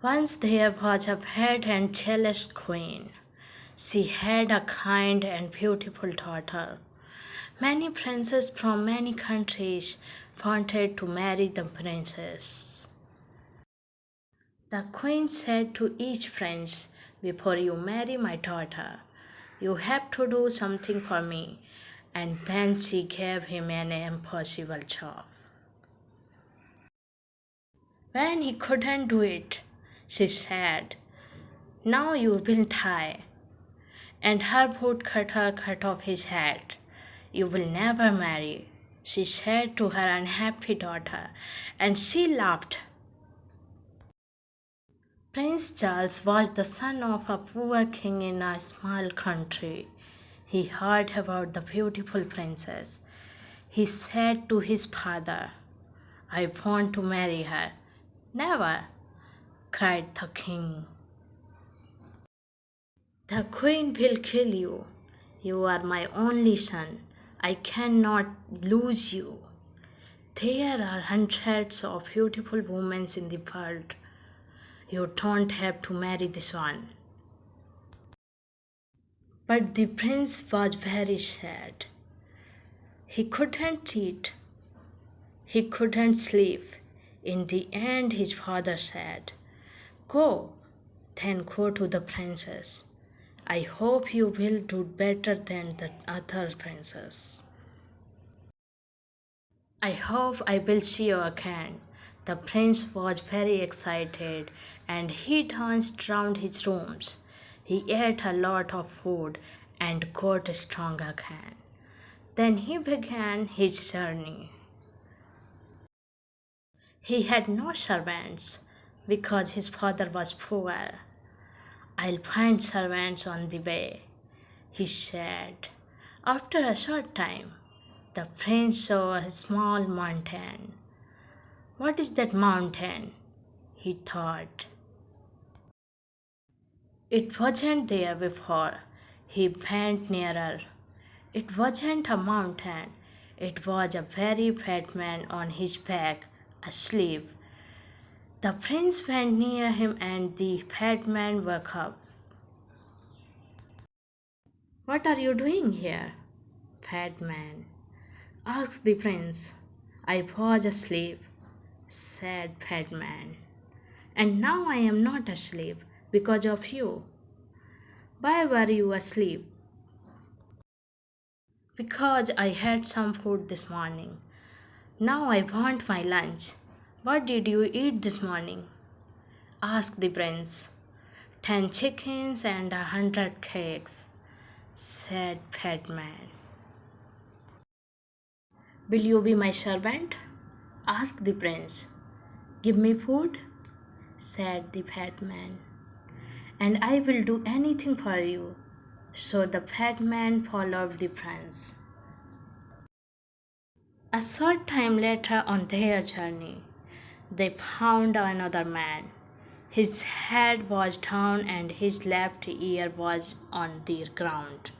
Once there was a bad and jealous queen. She had a kind and beautiful daughter. Many princes from many countries wanted to marry the princess. The queen said to each prince, "Before you marry my daughter, you have to do something for me." And then she gave him an impossible job. When he couldn't do it, she said, "Now you will die." And her woodcutter cut off his head. "You will never marry," she said to her unhappy daughter, and she laughed. Prince Charles was the son of a poor king in a small country. He heard about the beautiful princess. He said to his father, "I want to marry her." "Never," cried the king. "The queen will kill you. You are my only son. I cannot lose you. There are hundreds of beautiful women in the world. You don't have to marry this one." But the prince was very sad. He couldn't eat. He couldn't sleep. In the end, his father said, "Go, then go to the princess. I hope you will do better than the other princess. I hope I will see you again." The prince was very excited and he danced round his rooms. He ate a lot of food and got strong again. Then he began his journey. He had no servants because his father was poor. "I'll find servants on the way," he said. After a short time, the prince saw a small mountain. "What is that mountain?" he thought. It wasn't there before. He went nearer. It wasn't a mountain. It was a very fat man on his back, asleep. The prince went near him and the fat man woke up. "What are you doing here, fat man?" asked the prince. "I was asleep," said fat man. "And now I am not asleep because of you." "Why were you asleep?" "Because I had some food this morning. Now I want my lunch." "What did you eat this morning?" asked the prince. "10 chickens and 100 cakes," said fat man. "Will you be my servant?" asked the prince. "Give me food," said the fat man, "and I will do anything for you." So the fat man followed the prince. A short time later on their journey, they found another man. His head was down and his left ear was on the ground.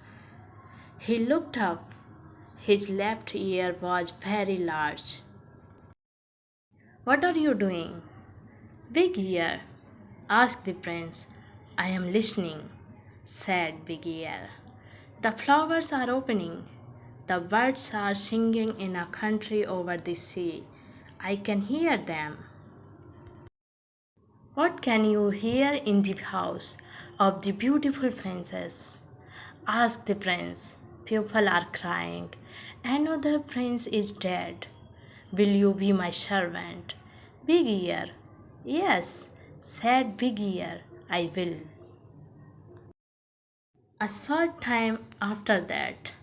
He looked up. His left ear was very large. "What are you doing, Big Ear?" asked the prince. "I am listening," said Big Ear. "The flowers are opening. The birds are singing in a country over the sea. I can hear them." "What can you hear in the house of the beautiful princess?" asked the prince. "People are crying. Another prince is dead. Will you be my servant, Big Ear?" "Yes," said Big Ear, "I will." A short time after that,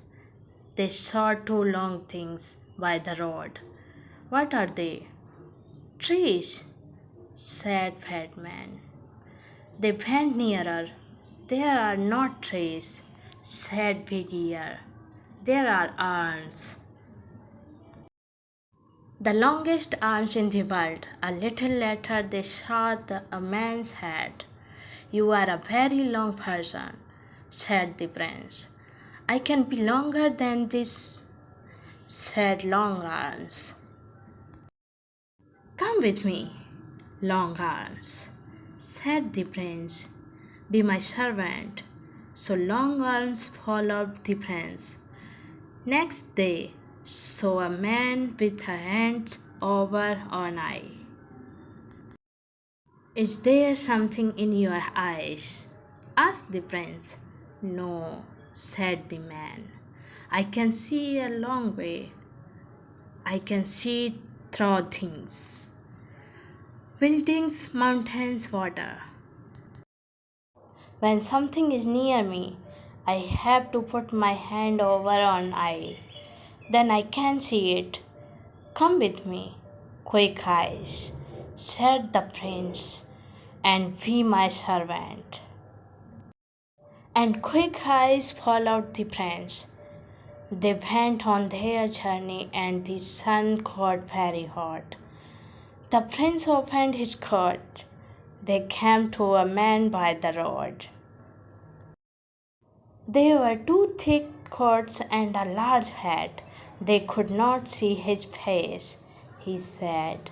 they saw two long things by the road. "What are they?" "Trees," said Fat Man. They went nearer. "There are not trees," said Big Ear. "There are arms. The longest arms in the world." A little later they saw a man's head. "You are a very long person," said the prince. "I can be longer than this," said Long Arms. "Come with me, Long Arms," said the prince. Be my servant. So Long Arms followed the prince. Next day saw a man with hands over one eye. Is there something in your eyes? Asked the prince. No, said the man. I can see a long way. I can see through things. Buildings, mountains, water. When something is near me, I have to put my hand over an eye. Then I can see it. Come with me, quick eyes, said the prince, and be my servant. And quick eyes followed the prince. They went on their journey, and the sun got very hot. The prince opened his coat. They came to a man by the road. There were two thick coats and a large hat. They could not see his face. He said,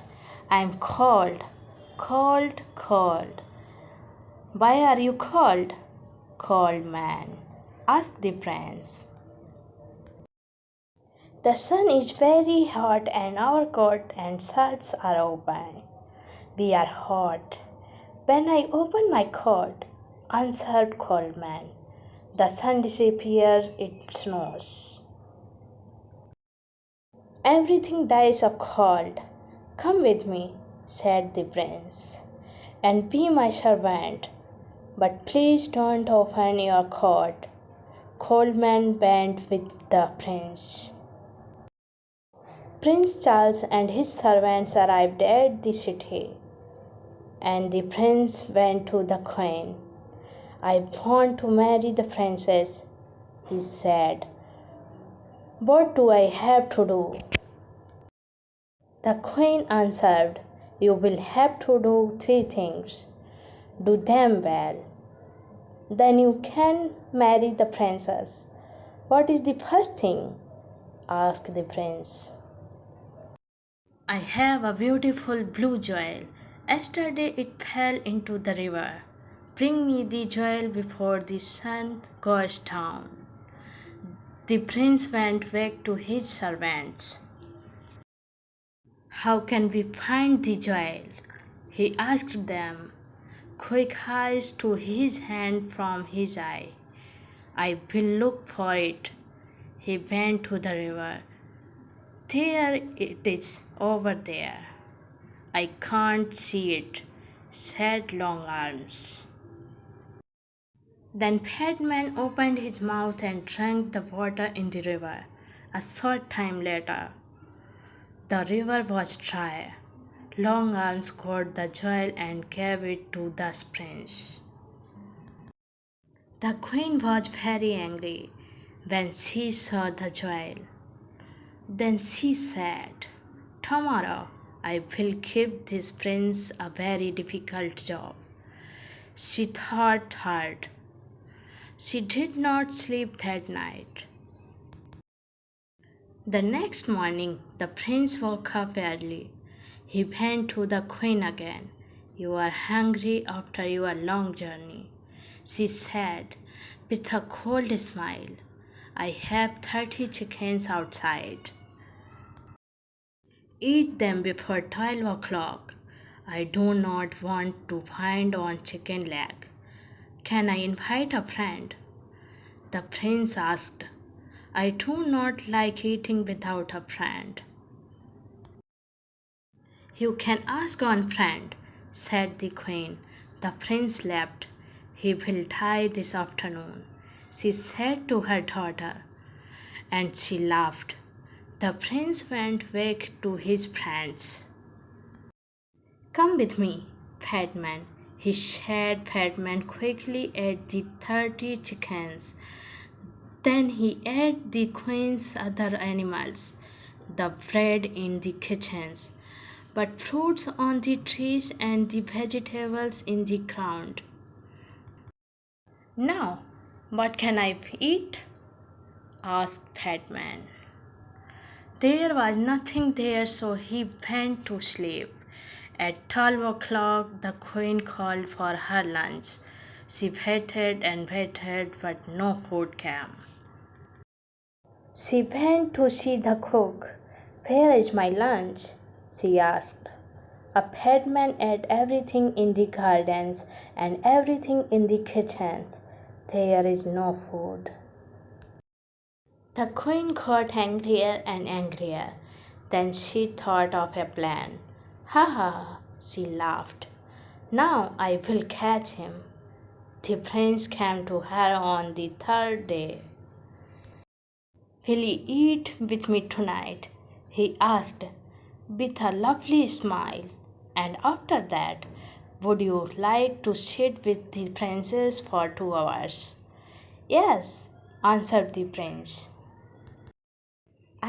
I am cold, cold, cold. Why are you cold? Cold man, asked the prince. The sun is very hot and our coat and shirts are open. We are hot. When I open my coat, answered Cold Man, the sun disappears, it snows. Everything dies of cold. Come with me, said the prince, and be my servant. But please don't open your coat. Cold Man went with the prince. Prince Charles and his servants arrived at the city, and the prince went to the queen. I want to marry the princess, he said. What do I have to do? The queen answered, you will have to do 3 things. Do them well. Then you can marry the princess. What is the first thing? Asked the prince. I have a beautiful blue jewel. Yesterday it fell into the river. Bring me the jewel before the sun goes down. The prince went back to his servants. How can we find the jewel? He asked them. Quick eyes to his hand from his eye. I will look for it. He went to the river. There it is, over there. I can't see it, said Long Arms. Then Fat Man opened his mouth and drank the water in the river. A short time later, the river was dry. Long Arms caught the jewel and gave it to the prince. The queen was very angry when she saw the jewel. Then she said, tomorrow I will give this prince a very difficult job. She thought hard. She did not sleep that night. The next morning, the prince woke up early. He went to the queen again. You are hungry after your long journey, she said with a cold smile. I have 30 chickens outside. Eat them before 12 o'clock. I do not want to find one chicken leg. Can I invite a friend? The prince asked. I do not like eating without a friend. You can ask one friend, said the queen. The prince left. He will die this afternoon, she said to her daughter, and she laughed. The prince went back to his friends. Come with me, Fat Man. He said. Fat Man quickly ate the 30 chickens. Then he ate the queen's other animals, the bread in the kitchens, but fruits on the trees and the vegetables in the ground. Now, what can I eat? Asked Fat Man. There was nothing there, so he went to sleep. At 12 o'clock, the queen called for her lunch. She waited and waited, but no food came. She went to see the cook. "Where is my lunch?" she asked. A headman ate everything in the gardens and everything in the kitchens. There is no food. The queen got angrier and angrier. Then she thought of a plan. "Ha ha ha," she laughed. "Now I will catch him." The prince came to her on the third day. "Will you eat with me tonight?" he asked, with a lovely smile. "And after that, would you like to sit with the princess for 2 hours?" "Yes," answered the prince.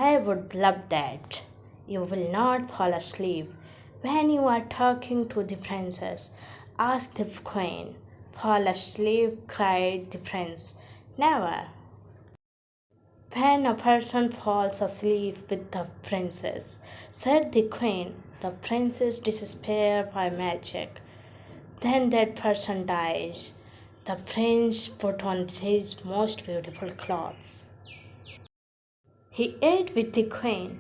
"I would love that. You will not fall asleep when you are talking to the princess?" asked the queen. "Fall asleep?" cried the prince. "Never." "When a person falls asleep with the princess," said the queen, "the princess disappears by magic. Then that person dies." The prince put on his most beautiful clothes. He ate with the queen.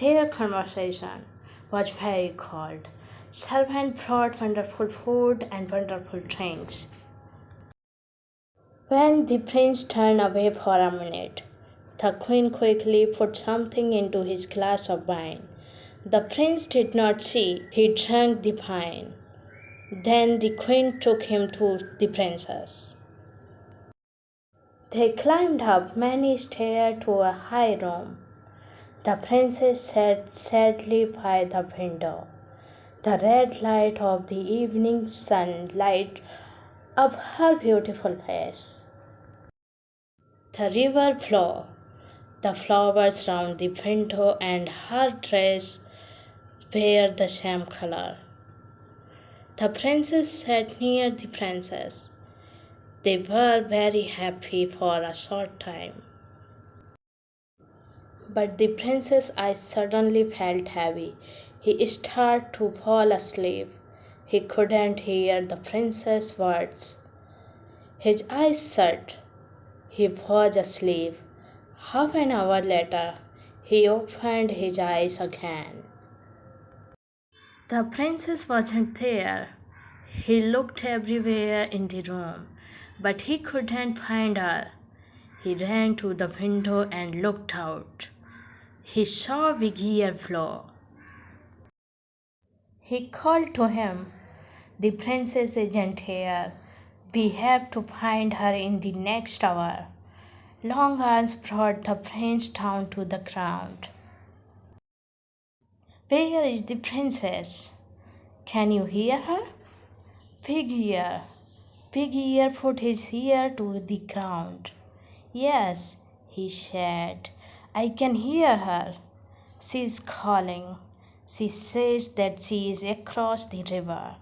Their conversation was very cold. Servant brought wonderful food and wonderful drinks. When the prince turned away for a minute, the queen quickly put something into his glass of wine. The prince did not see. He drank the wine. Then the queen took him to the princess. They climbed up many stairs to a high room. The princess sat sadly by the window. The red light of the evening sun lighted up her beautiful face. The river flowed. The flowers round the window and her dress were the same color. The princess sat near the princess. They were very happy for a short time. But the prince's eyes suddenly felt heavy. He started to fall asleep. He couldn't hear the princess's words. His eyes shut. He was asleep. Half an hour later, he opened his eyes again. The princess wasn't there. He looked everywhere in the room, but he couldn't find her. He ran to the window and looked out. He saw Vigier flow. He called to him, "The princess isn't here. We have to find her in the next hour." Long arms brought the prince down to the ground. "Where is the princess? Can you hear her?" Big Ear. Big Ear put his ear to the ground. "Yes," he said, "I can hear her. She is calling. She says that she is across the river.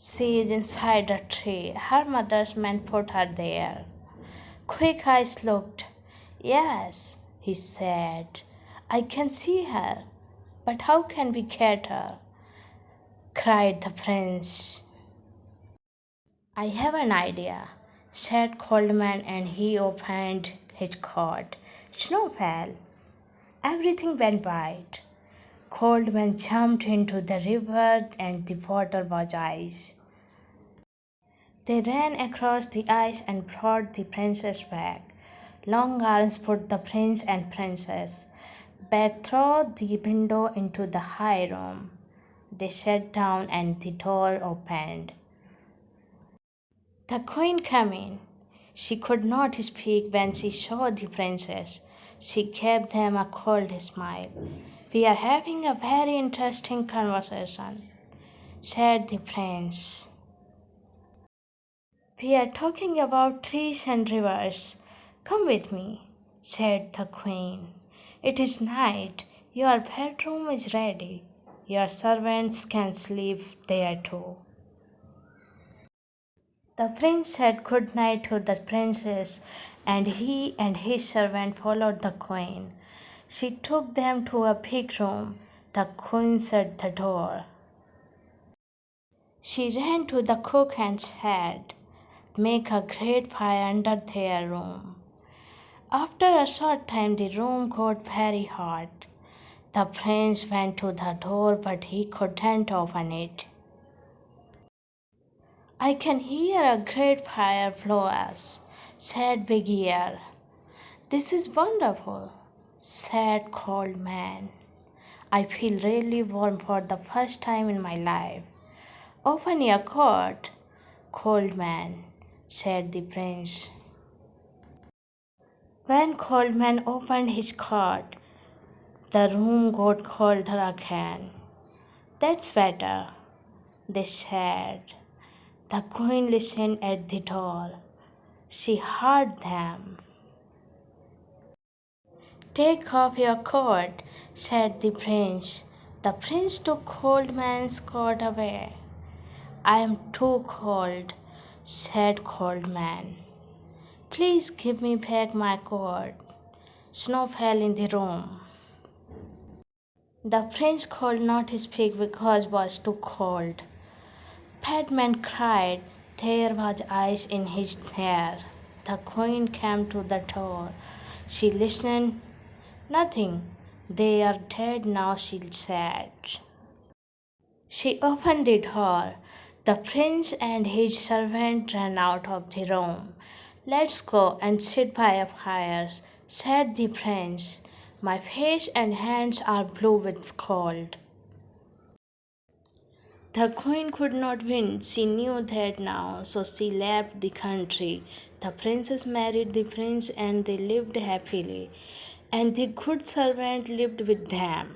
She is inside a tree. Her mother's man put her there." Quick Eyes looked. "Yes," he said, "I can see her. But how can we get her?" cried the prince. "I have an idea," said Coldman, and he opened his coat. Snow fell. Everything went white. Coldman jumped into the river and the water was ice. They ran across the ice and brought the princess back. Long Arms put the prince and princess back through the window into the high room. They sat down and the door opened. The queen came in. She could not speak when she saw the princess. She gave them a cold smile. "We are having a very interesting conversation," said the prince. "We are talking about trees and rivers. Come with me," said the queen. "It is night. Your bedroom is ready. Your servants can sleep there too." The prince said good night to the princess, and he and his servant followed the queen. She took them to a big room. The queen shut the door. She ran to the cook and said, "Make a great fire under their room." After a short time, the room got very hot. The prince went to the door, but he couldn't open it. "I can hear a great fire below us," said Big Ear. "This is wonderful," said Cold Man. "I feel really warm for the first time in my life." "Open your coat, Cold Man," said the prince. When Cold Man opened his coat, the room got colder again. "That's better," they said. The queen listened at the door. She heard them. "Take off your coat," said the prince. The prince took Cold Man's coat away. "I am too cold," said Cold Man. "Please give me back my coat." Snow fell in the room. The prince could not speak because it was too cold. Batman cried. There was ice in his hair. The queen came to the door. She listened. "Nothing. They are dead now," she said. She opened the door. The prince and his servant ran out of the room. "Let's go and sit by a fire," said the prince. "My face and hands are blue with cold." The queen could not win. She knew that now, so she left the country. The princess married the prince and they lived happily, and the good servant lived with them.